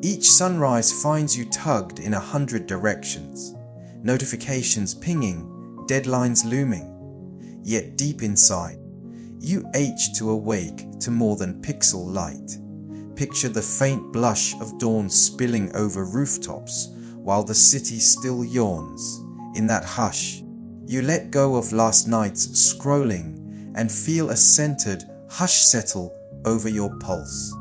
Each sunrise finds you tugged in 100 directions, notifications pinging, deadlines looming. Yet deep inside, you ache to awake to more than pixel light. Picture the faint blush of dawn spilling over rooftops while the city still yawns. In that hush, you let go of last night's scrolling and feel a centered hush settle over your pulse.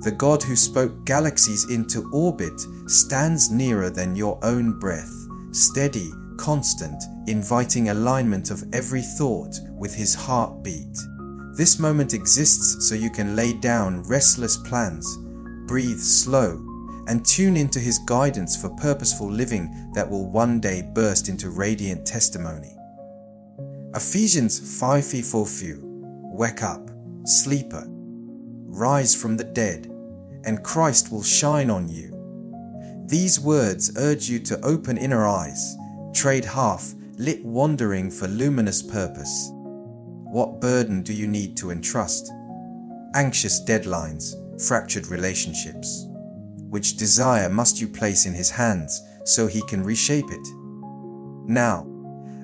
The God who spoke galaxies into orbit stands nearer than your own breath, steady, constant, inviting alignment of every thought with his heartbeat. This moment exists so you can lay down restless plans, breathe slow, and tune into his guidance for purposeful living that will one day burst into radiant testimony. Ephesians 5:4. Wake up, sleeper, rise from the dead, and Christ will shine on you. These words urge you to open inner eyes, trade half-lit wandering for luminous purpose. What burden do you need to entrust? Anxious deadlines, fractured relationships. Which desire must you place in his hands so he can reshape it? Now,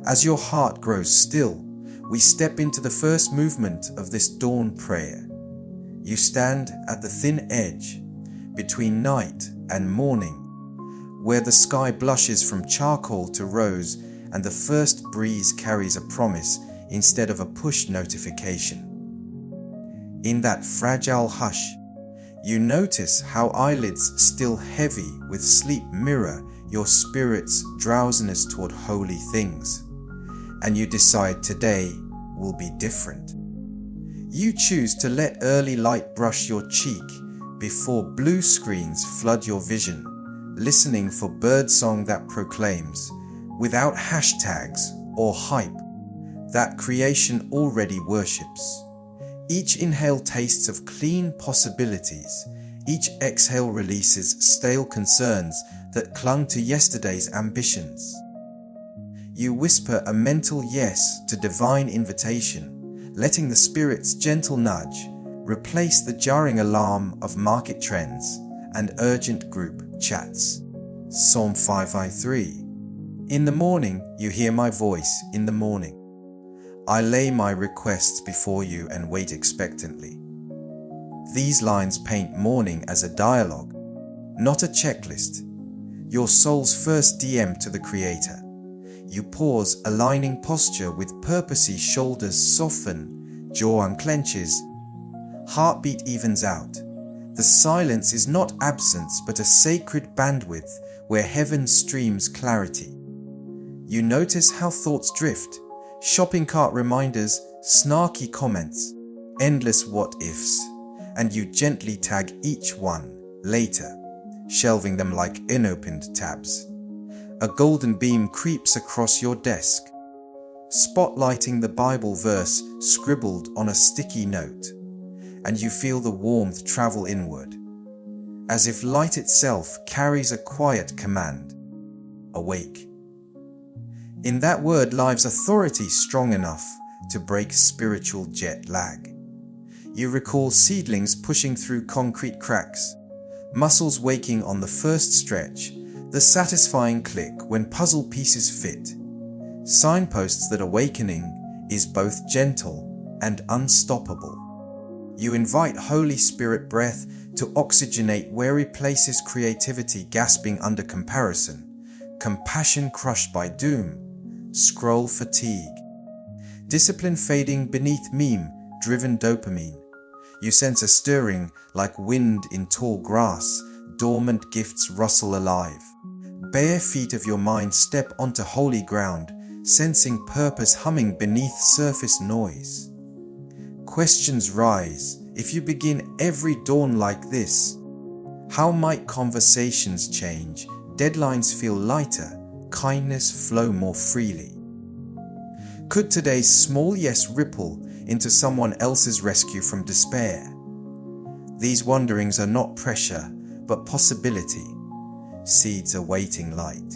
as your heart grows still, we step into the first movement of this dawn prayer. You stand at the thin edge between night and morning, where the sky blushes from charcoal to rose and the first breeze carries a promise instead of a push notification. In that fragile hush, you notice how eyelids still heavy with sleep mirror your spirit's drowsiness toward holy things, and you decide today will be different. You choose to let early light brush your cheek before blue screens flood your vision, listening for birdsong that proclaims, without hashtags or hype, that creation already worships. Each inhale tastes of clean possibilities. Each exhale releases stale concerns that clung to yesterday's ambitions. You whisper a mental yes to divine invitation, letting the Spirit's gentle nudge replace the jarring alarm of market trends and urgent group chats. Psalm 5:3. In the morning you hear my voice in the morning. I lay my requests before you and wait expectantly. These lines paint morning as a dialogue, not a checklist. Your soul's first DM to the Creator. You pause, aligning posture with purposey, shoulders soften, jaw unclenches, heartbeat evens out. The silence is not absence but a sacred bandwidth where heaven streams clarity. You notice how thoughts drift, shopping cart reminders, snarky comments, endless what-ifs, and you gently tag each one later, shelving them like unopened tabs. A golden beam creeps across your desk, spotlighting the Bible verse scribbled on a sticky note, and you feel the warmth travel inward, as if light itself carries a quiet command: awake. In that word lies authority strong enough to break spiritual jet lag. You recall seedlings pushing through concrete cracks, muscles waking on the first stretch, the satisfying click when puzzle pieces fit. Signposts that awakening is both gentle and unstoppable. You invite Holy Spirit breath to oxygenate weary places, creativity gasping under comparison, compassion crushed by doom, scroll fatigue, discipline fading beneath meme-driven dopamine. You sense a stirring like wind in tall grass, dormant gifts rustle alive. Bare feet of your mind step onto holy ground, sensing purpose humming beneath surface noise. Questions rise. If you begin every dawn like this, how might conversations change, deadlines feel lighter, kindness flow more freely? Could today's small yes ripple into someone else's rescue from despair? These wanderings are not pressure, but possibility. Seeds awaiting light.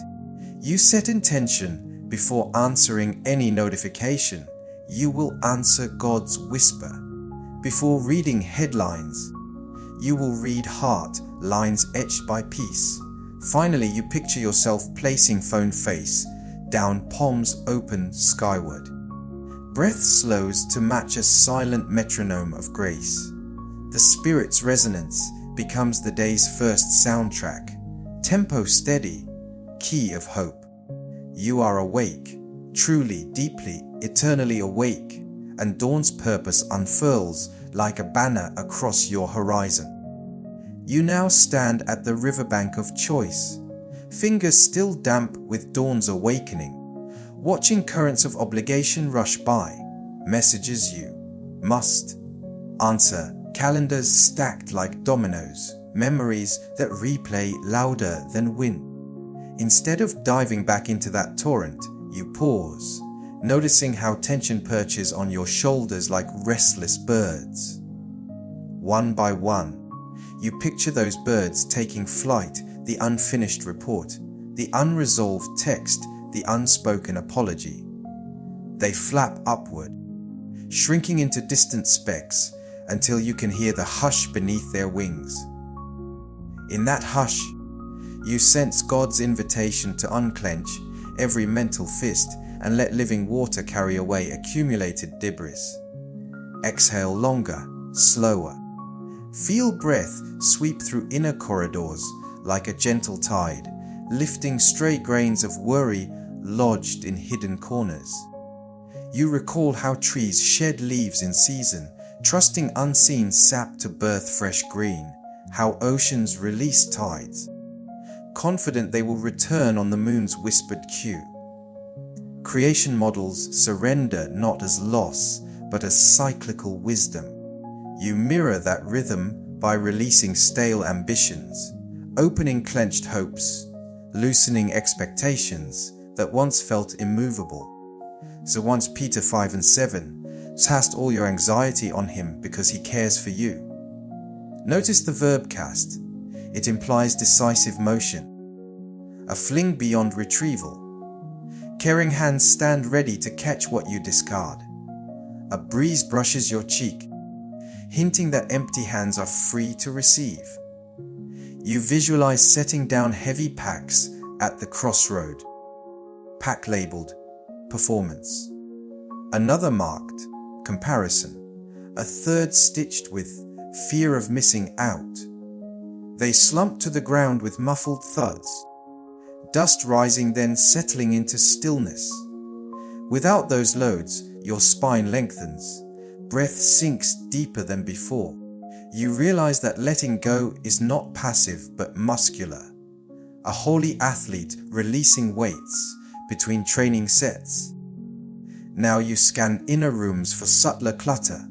You set intention before answering any notification. You will answer God's whisper. Before reading headlines, you will read heart lines etched by peace. Finally, you picture yourself placing phone face down, palms open skyward. Breath slows to match a silent metronome of grace. The spirit's resonance becomes the day's first soundtrack. Tempo steady, key of hope. You are awake, truly, deeply, eternally awake, and dawn's purpose unfurls like a banner across your horizon. You now stand at the riverbank of choice, fingers still damp with dawn's awakening, watching currents of obligation rush by, messages you must answer, calendars stacked like dominoes, memories that replay louder than wind. Instead of diving back into that torrent, you pause, noticing how tension perches on your shoulders like restless birds. One by one, you picture those birds taking flight, the unfinished report, the unresolved text, the unspoken apology. They flap upward, shrinking into distant specks until you can hear the hush beneath their wings. In that hush, you sense God's invitation to unclench every mental fist and let living water carry away accumulated debris. Exhale longer, slower. Feel breath sweep through inner corridors like a gentle tide, lifting stray grains of worry lodged in hidden corners. You recall how trees shed leaves in season, trusting unseen sap to birth fresh green, how oceans release tides, confident they will return on the moon's whispered cue. Creation models surrender not as loss, but as cyclical wisdom. You mirror that rhythm by releasing stale ambitions, opening clenched hopes, loosening expectations that once felt immovable. So once Peter 5:7, cast all your anxiety on him because he cares for you. Notice the verb cast. It implies decisive motion, a fling beyond retrieval. Caring hands stand ready to catch what you discard. A breeze brushes your cheek, hinting that empty hands are free to receive. You visualize setting down heavy packs at the crossroad, pack labeled performance. Another marked comparison, a third stitched with fear of missing out. They slump to the ground with muffled thuds, dust rising then settling into stillness. Without those loads, your spine lengthens, breath sinks deeper than before. You realize that letting go is not passive but muscular, a holy athlete releasing weights between training sets. Now you scan inner rooms for subtler clutter,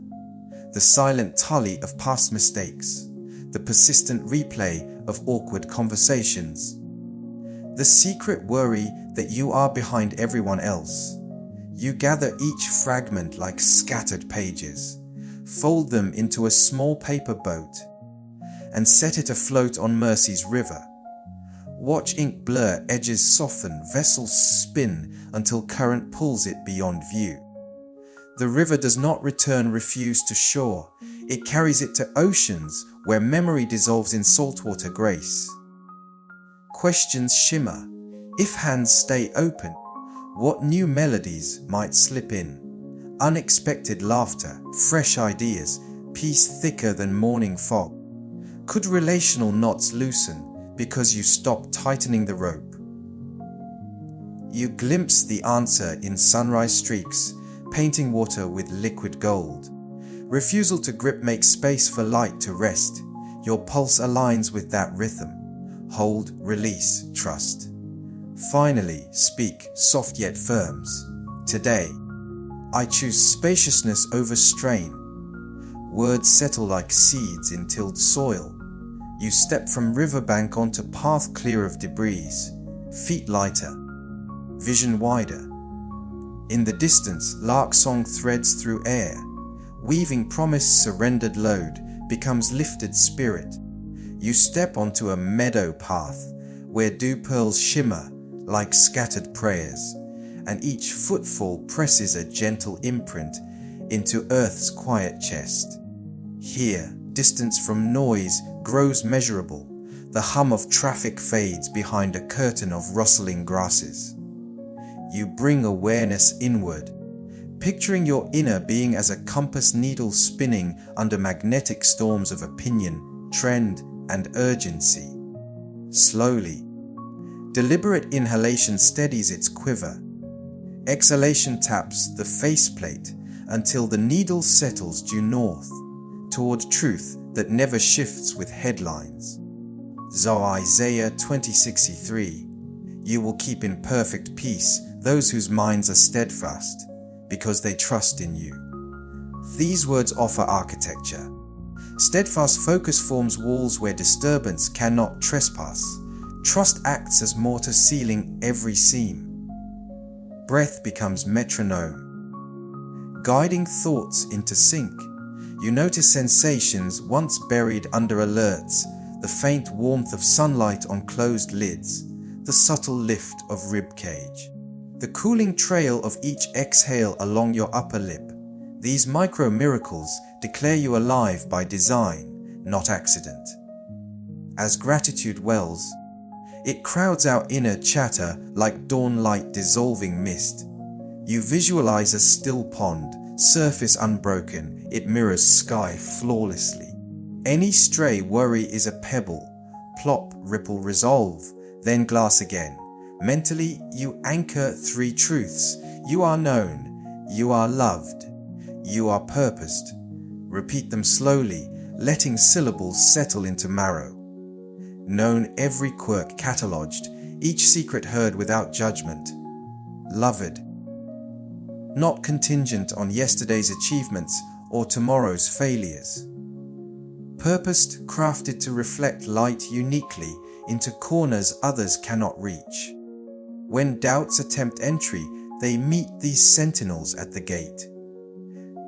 the silent tally of past mistakes, the persistent replay of awkward conversations, the secret worry that you are behind everyone else. You gather each fragment like scattered pages, fold them into a small paper boat, and set it afloat on mercy's river. Watch ink blur, edges soften, vessels spin until current pulls it beyond view. The river does not return refused to shore. It carries it to oceans where memory dissolves in saltwater grace. Questions shimmer. If hands stay open, what new melodies might slip in? Unexpected laughter, fresh ideas, peace thicker than morning fog. Could relational knots loosen because you stop tightening the rope? You glimpse the answer in sunrise streaks, painting water with liquid gold. Refusal to grip makes space for light to rest. Your pulse aligns with that rhythm. Hold, release, trust. Finally, speak, soft yet firms. Today, I choose spaciousness over strain. Words settle like seeds in tilled soil. You step from riverbank onto path clear of debris, feet lighter, vision wider. In the distance, lark song threads through air. Weaving promise surrendered load becomes lifted spirit. You step onto a meadow path where dew pearls shimmer like scattered prayers, and each footfall presses a gentle imprint into earth's quiet chest. Here, distance from noise grows measurable, The hum of traffic fades behind a curtain of rustling grasses. You bring awareness inward, picturing your inner being as a compass needle spinning under magnetic storms of opinion, trend, and urgency. Slowly, deliberate inhalation steadies its quiver. Exhalation taps the faceplate until the needle settles due north, toward truth that never shifts with headlines. Isaiah 20:63. You will keep in perfect peace those whose minds are steadfast, because they trust in you. These words offer architecture. Steadfast focus forms walls where disturbance cannot trespass. Trust acts as mortar sealing every seam. Breath becomes metronome, guiding thoughts into sync. You notice sensations once buried under alerts, the faint warmth of sunlight on closed lids, the subtle lift of rib cage, the cooling trail of each exhale along your upper lip. These micro miracles declare you alive by design, not accident. As gratitude wells, it crowds out inner chatter like dawn light dissolving mist. You visualize a still pond, surface unbroken, it mirrors sky flawlessly. Any stray worry is a pebble, plop, ripple, resolve, then glass again. Mentally, you anchor three truths. You are known, you are loved, you are purposed. Repeat them slowly, letting syllables settle into marrow. Known, every quirk catalogued, each secret heard without judgment. Loved, not contingent on yesterday's achievements or tomorrow's failures. Purposed, crafted to reflect light uniquely into corners others cannot reach. When doubts attempt entry, they meet these sentinels at the gate.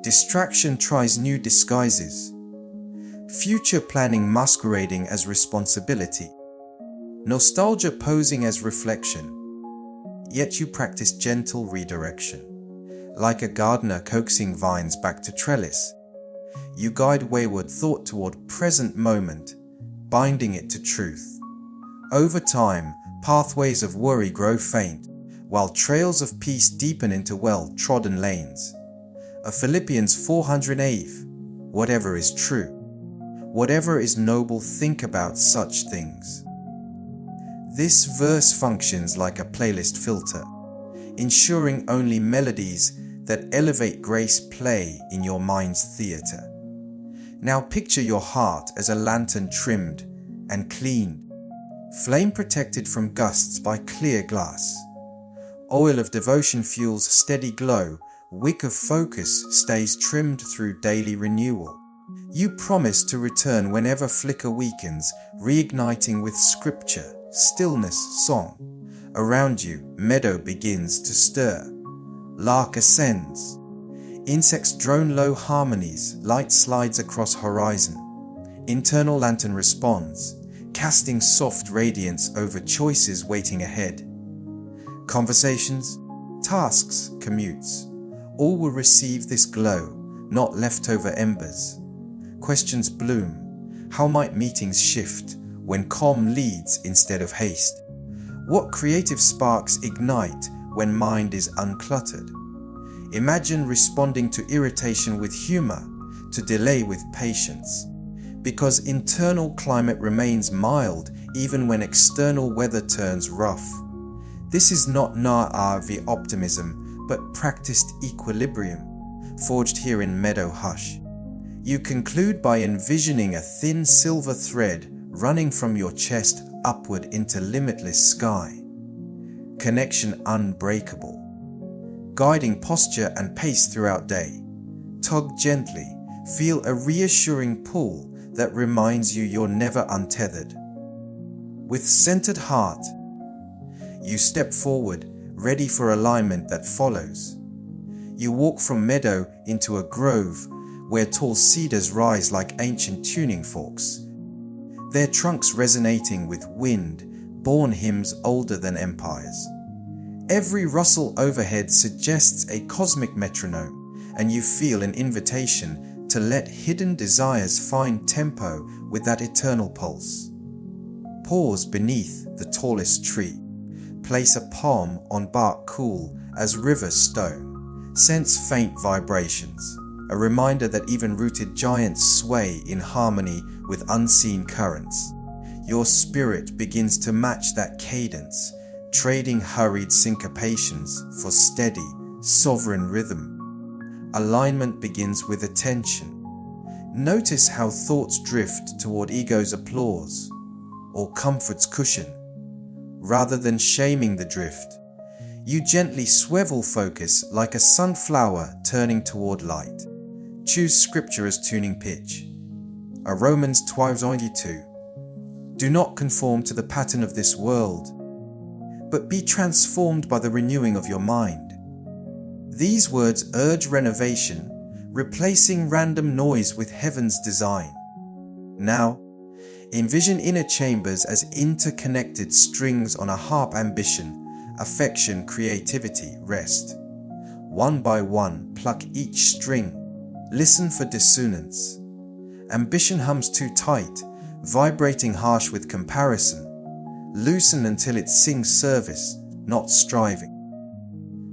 Distraction tries new disguises, future planning masquerading as responsibility, nostalgia posing as reflection. Yet you practice gentle redirection. Like a gardener coaxing vines back to trellis, you guide wayward thought toward present moment, binding it to truth. Over time, pathways of worry grow faint, while trails of peace deepen into well-trodden lanes. A Philippians 408, whatever is true, whatever is noble, think about such things. This verse functions like a playlist filter, ensuring only melodies that elevate grace play in your mind's theater. Now picture your heart as a lantern trimmed and cleaned, flame protected from gusts by clear glass. Oil of devotion fuels steady glow, wick of focus stays trimmed through daily renewal. You promise to return whenever flicker weakens, reigniting with scripture, stillness, song. Around you, meadow begins to stir. Lark ascends. Insects drone low harmonies, light slides across horizon. Internal lantern responds, casting soft radiance over choices waiting ahead. Conversations, tasks, commutes, all will receive this glow, not leftover embers. Questions bloom. How might meetings shift when calm leads instead of haste? What creative sparks ignite when mind is uncluttered? Imagine responding to irritation with humor, to delay with patience. Because internal climate remains mild even when external weather turns rough. This is not naive optimism, but practiced equilibrium, forged here in meadow hush. You conclude by envisioning a thin silver thread running from your chest upward into limitless sky. Connection unbreakable. Guiding posture and pace throughout day. Tug gently, feel a reassuring pull that reminds you you're never untethered. With centered heart, you step forward, ready for alignment that follows. You walk from meadow into a grove where tall cedars rise like ancient tuning forks, their trunks resonating with wind-born hymns older than empires. Every rustle overhead suggests a cosmic metronome, and you feel an invitation to let hidden desires find tempo with that eternal pulse. Pause beneath the tallest tree. Place a palm on bark cool as river stone. Sense faint vibrations, a reminder that even rooted giants sway in harmony with unseen currents. Your spirit begins to match that cadence, trading hurried syncopations for steady, sovereign rhythm. Alignment begins with attention. Notice how thoughts drift toward ego's applause or comfort's cushion. Rather than shaming the drift, you gently swivel focus like a sunflower turning toward light. Choose scripture as tuning pitch. A Romans 12:22. Do not conform to the pattern of this world, but be transformed by the renewing of your mind. These words urge renovation, replacing random noise with heaven's design. Now, envision inner chambers as interconnected strings on a harp. Ambition, affection, creativity, rest. One by one, pluck each string. Listen for dissonance. Ambition hums too tight, vibrating harsh with comparison. Loosen until it sings service, not striving.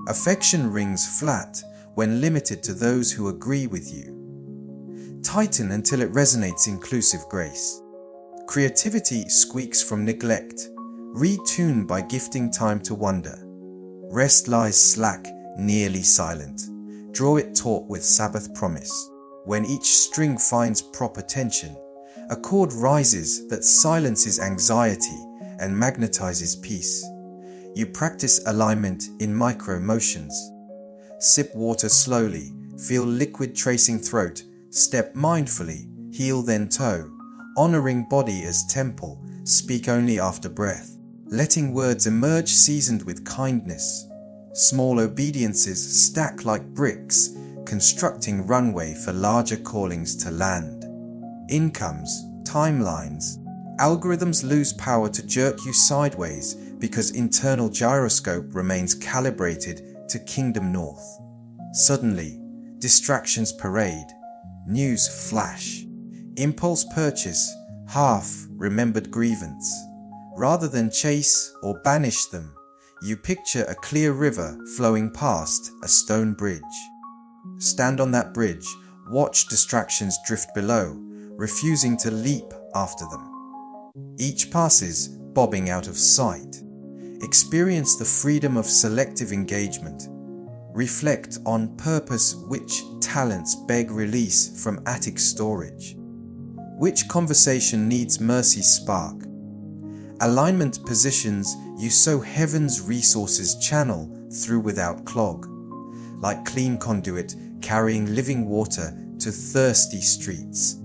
Affection rings flat when limited to those who agree with you. Tighten until it resonates inclusive grace. Creativity squeaks from neglect, retuned by gifting time to wonder. Rest lies slack, nearly silent. Draw it taut with Sabbath promise. When each string finds proper tension, a chord rises that silences anxiety and magnetizes peace. You practice alignment in micro motions. Sip water slowly, feel liquid tracing throat, step mindfully, heel then toe. Honoring body as temple, speak only after breath. Letting words emerge seasoned with kindness. Small obediences stack like bricks, constructing runway for larger callings to land. Incomes, timelines, algorithms lose power to jerk you sideways because internal gyroscope remains calibrated to kingdom north. Suddenly, distractions parade, news flash, impulse purchase, half remembered grievance. Rather than chase or banish them, you picture a clear river flowing past a stone bridge. Stand on that bridge, watch distractions drift below, refusing to leap after them. Each passes, bobbing out of sight. Experience the freedom of selective engagement. Reflect on purpose. Which talents beg release from attic storage? Which conversation needs mercy's spark? Alignment positions you so heaven's resources channel through without clog. Like clean conduit carrying living water to thirsty streets.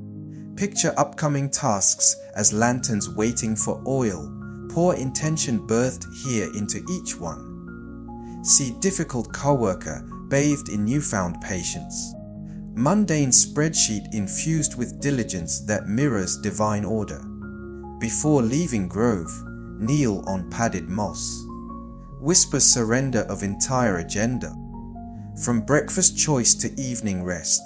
Picture upcoming tasks as lanterns waiting for oil. Pour intention birthed here into each one. See difficult coworker bathed in newfound patience. Mundane spreadsheet infused with diligence that mirrors divine order. Before leaving grove, kneel on padded moss. Whisper surrender of entire agenda. From breakfast choice to evening rest.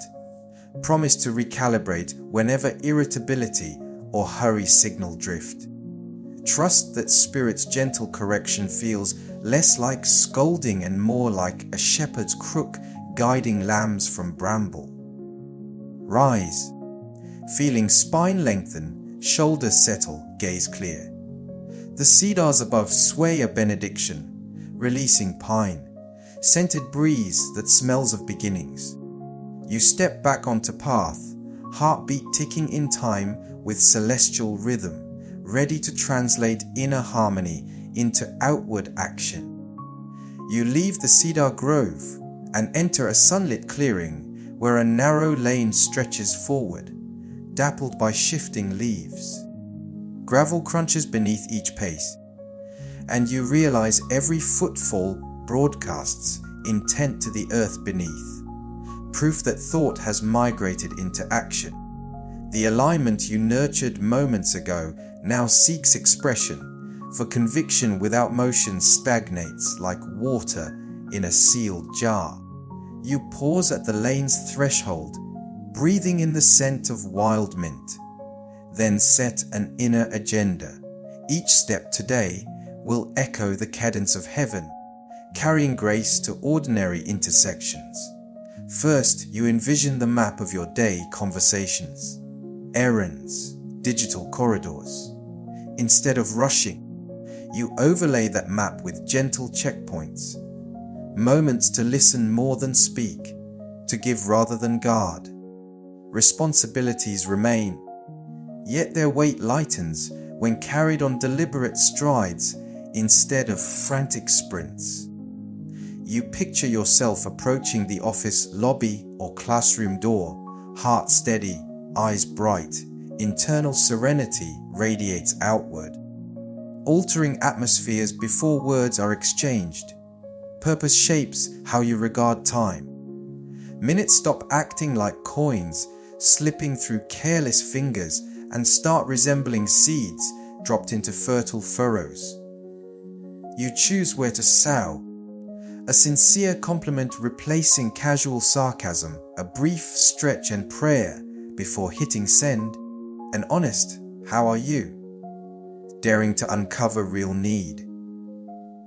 Promise to recalibrate whenever irritability or hurry signal drift. Trust that spirit's gentle correction feels less like scolding and more like a shepherd's crook guiding lambs from bramble. Rise, feeling spine lengthen, shoulders settle, gaze clear. The cedars above sway a benediction, releasing pine, scented breeze that smells of beginnings. You step back onto path, heartbeat ticking in time with celestial rhythm, ready to translate inner harmony into outward action. You leave the cedar grove and enter a sunlit clearing where a narrow lane stretches forward, dappled by shifting leaves. Gravel crunches beneath each pace, and you realize every footfall broadcasts intent to the earth beneath, proof that thought has migrated into action. The alignment you nurtured moments ago now seeks expression, for conviction without motion stagnates like water in a sealed jar. You pause at the lane's threshold, breathing in the scent of wild mint, then set an inner agenda, Each step today will echo the cadence of heaven, carrying grace to ordinary intersections. First, you envision the map of your day: conversations, errands, digital corridors. Instead of rushing, you overlay that map with gentle checkpoints, moments to listen more than speak, to give rather than guard. Responsibilities remain, yet their weight lightens when carried on deliberate strides instead of frantic sprints. You picture yourself approaching the office lobby or classroom door, heart steady, eyes bright. Internal serenity radiates outward, altering atmospheres before words are exchanged. Purpose shapes how you regard time. Minutes stop acting like coins, slipping through careless fingers, and start resembling seeds dropped into fertile furrows. You choose where to sow, a sincere compliment replacing casual sarcasm, a brief stretch and prayer before hitting send, an honest "How are you?" daring to uncover real need.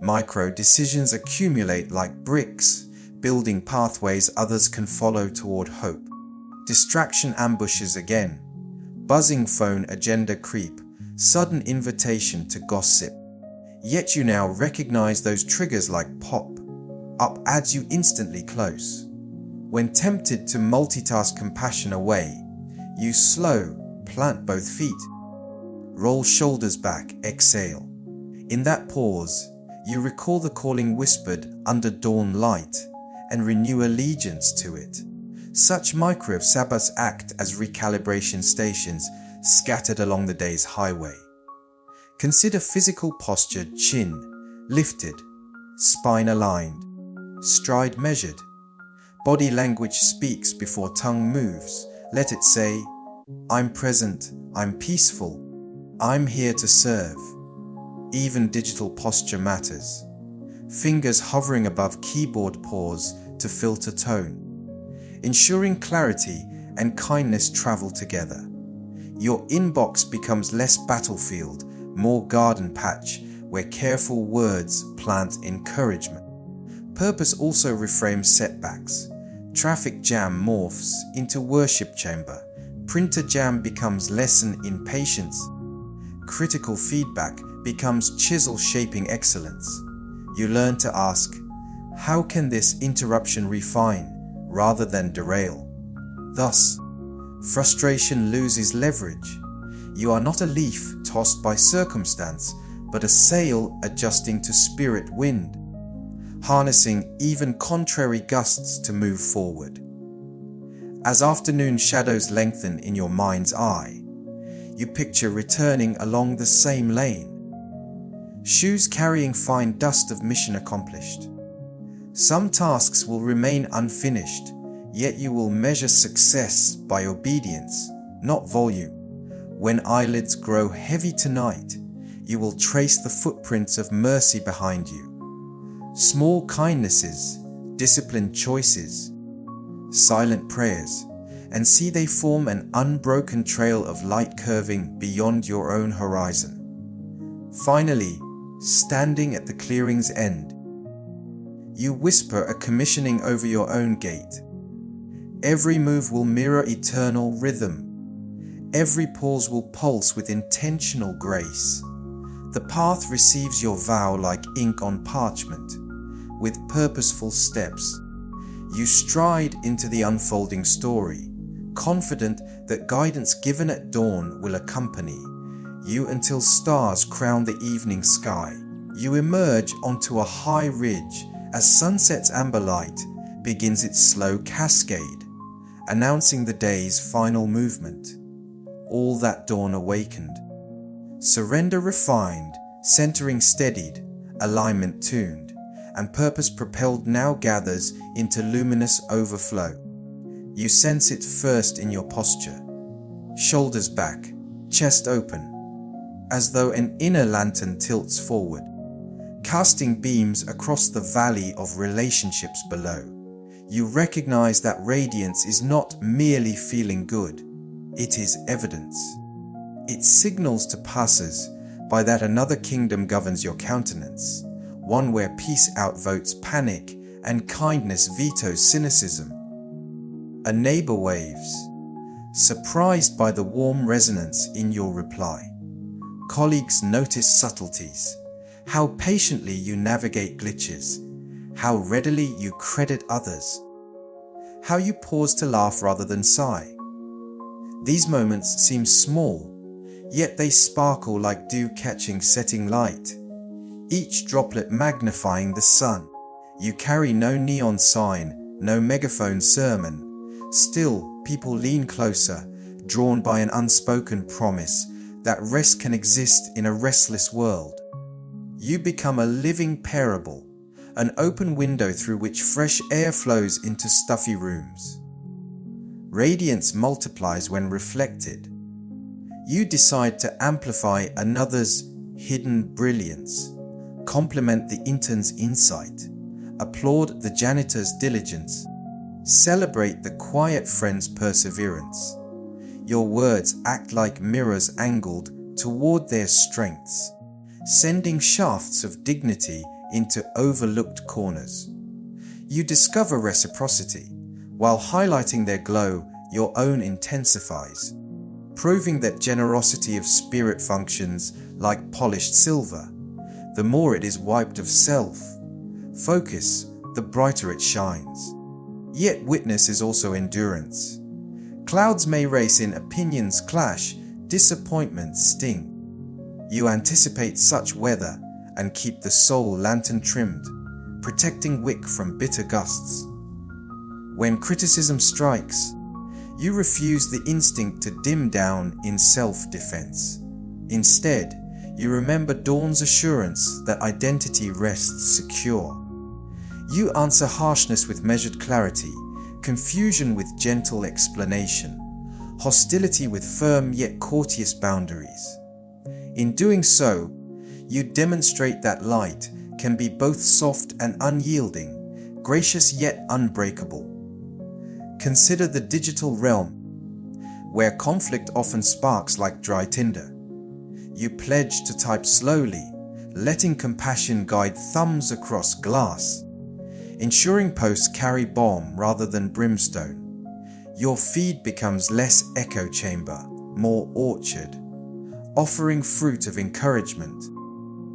Micro decisions accumulate like bricks, building pathways others can follow toward hope. Distraction ambushes again, buzzing phone agenda creep, sudden invitation to gossip. Yet you now recognize those triggers like pop up adds you instantly close. When tempted to multitask compassion away, you slow, plant both feet, roll shoulders back, exhale. In that pause, you recall the calling whispered under dawn light and renew allegiance to it. Such micro sabbaths act as recalibration stations scattered along the day's highway. Consider physical posture: chin lifted, spine aligned, stride measured. Body language speaks before tongue moves. Let it say, "I'm present, I'm peaceful, I'm here to serve." Even digital posture matters. Fingers hovering above keyboard pause to filter tone, ensuring clarity and kindness travel together. Your inbox becomes less battlefield, more garden patch, where careful words plant encouragement. Purpose also reframes setbacks. Traffic jam morphs into worship chamber. Printer jam becomes lesson in patience. Critical feedback becomes chisel shaping excellence. You learn to ask, how can this interruption refine rather than derail? Thus, frustration loses leverage. You are not a leaf tossed by circumstance, but a sail adjusting to spirit wind, harnessing even contrary gusts to move forward. As afternoon shadows lengthen in your mind's eye, you picture returning along the same lane, shoes carrying fine dust of mission accomplished. Some tasks will remain unfinished, yet you will measure success by obedience, not volume. When eyelids grow heavy tonight, you will trace the footprints of mercy behind you. Small kindnesses, disciplined choices, silent prayers, and see they form an unbroken trail of light curving beyond your own horizon. Finally, standing at the clearing's end, you whisper a commissioning over your own gate. Every move will mirror eternal rhythm. Every pause will pulse with intentional grace. The path receives your vow like ink on parchment. With purposeful steps, you stride into the unfolding story, confident that guidance given at dawn will accompany you until stars crown the evening sky. You emerge onto a high ridge as sunset's amber light begins its slow cascade, announcing the day's final movement. All that dawn awakened. Surrender refined, centering steadied, alignment tuned, and purpose propelled now gathers into luminous overflow. You sense it first in your posture. Shoulders back, chest open, as though an inner lantern tilts forward, casting beams across the valley of relationships below. You recognize that radiance is not merely feeling good, it is evidence. It signals to passers By that another kingdom governs your countenance, one where peace outvotes panic and kindness vetoes cynicism. A neighbor waves, surprised by the warm resonance in your reply. Colleagues notice subtleties, how patiently you navigate glitches, how readily you credit others, how you pause to laugh rather than sigh. These moments seem small, yet they sparkle like dew catching setting light, each droplet magnifying the sun. You carry no neon sign, no megaphone sermon. Still, people lean closer, drawn by an unspoken promise that rest can exist in a restless world. You become a living parable, an open window through which fresh air flows into stuffy rooms. Radiance multiplies when reflected. You decide to amplify another's hidden brilliance, compliment the intern's insight, applaud the janitor's diligence, celebrate the quiet friend's perseverance. Your words act like mirrors angled toward their strengths, sending shafts of dignity into overlooked corners. You discover reciprocity. While highlighting their glow, your own intensifies, proving that generosity of spirit functions like polished silver. The more it is wiped of self focus, the brighter it shines. Yet witness is also endurance. Clouds may race in, opinions clash, disappointments sting. You anticipate such weather and keep the soul lantern trimmed, protecting wick from bitter gusts. When criticism strikes, you refuse the instinct to dim down in self-defense. Instead, you remember dawn's assurance that identity rests secure. You answer harshness with measured clarity, confusion with gentle explanation, hostility with firm yet courteous boundaries. In doing so, you demonstrate that light can be both soft and unyielding, gracious yet unbreakable. Consider the digital realm, where conflict often sparks like dry tinder. You pledge to type slowly, letting compassion guide thumbs across glass, ensuring posts carry balm rather than brimstone. Your feed becomes less echo chamber, more orchard, offering fruit of encouragement,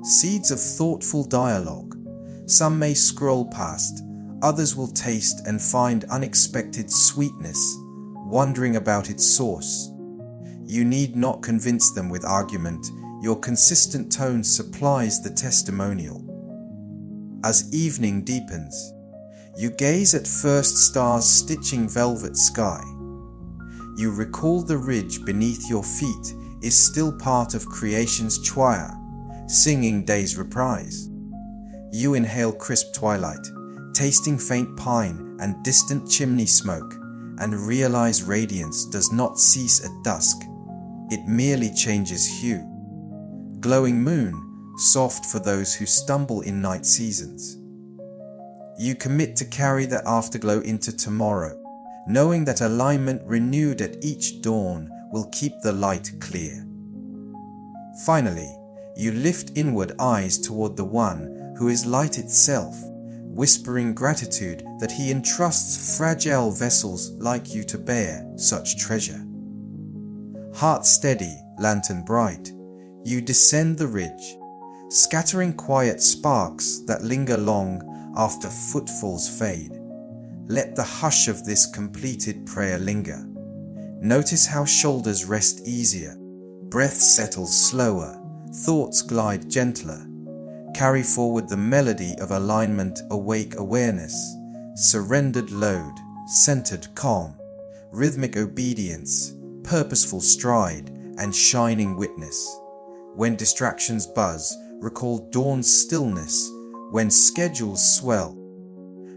seeds of thoughtful dialogue. Some may scroll past, others will taste and find unexpected sweetness, wondering about its source. You need not convince them with argument, your consistent tone supplies the testimonial. As evening deepens, you gaze at first stars stitching velvet sky. You recall the ridge beneath your feet is still part of creation's choir, singing day's reprise. You inhale crisp twilight, tasting faint pine and distant chimney smoke, and realize radiance does not cease at dusk. It merely changes hue. Glowing moon, soft for those who stumble in night seasons. You commit to carry that afterglow into tomorrow, knowing that alignment renewed at each dawn will keep the light clear. Finally, you lift inward eyes toward the one who is light itself, whispering gratitude that he entrusts fragile vessels like you to bear such treasure. Heart steady, lantern bright, you descend the ridge, scattering quiet sparks that linger long after footfalls fade. Let the hush of this completed prayer linger. Notice how shoulders rest easier, breath settles slower, thoughts glide gentler. Carry forward the melody of alignment, awake awareness, surrendered load, centered calm, rhythmic obedience, purposeful stride, and shining witness. When distractions buzz, recall dawn's stillness. When schedules swell,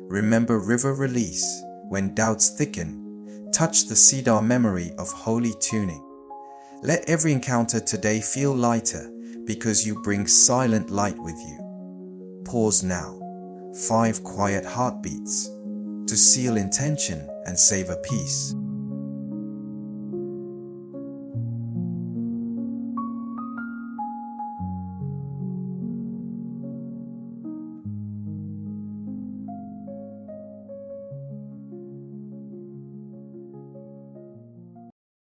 remember river release. When doubts thicken, touch the cedar memory of holy tuning. Let every encounter today feel lighter because you bring silent light with you. Pause now. 5 quiet heartbeats to seal intention and savor peace.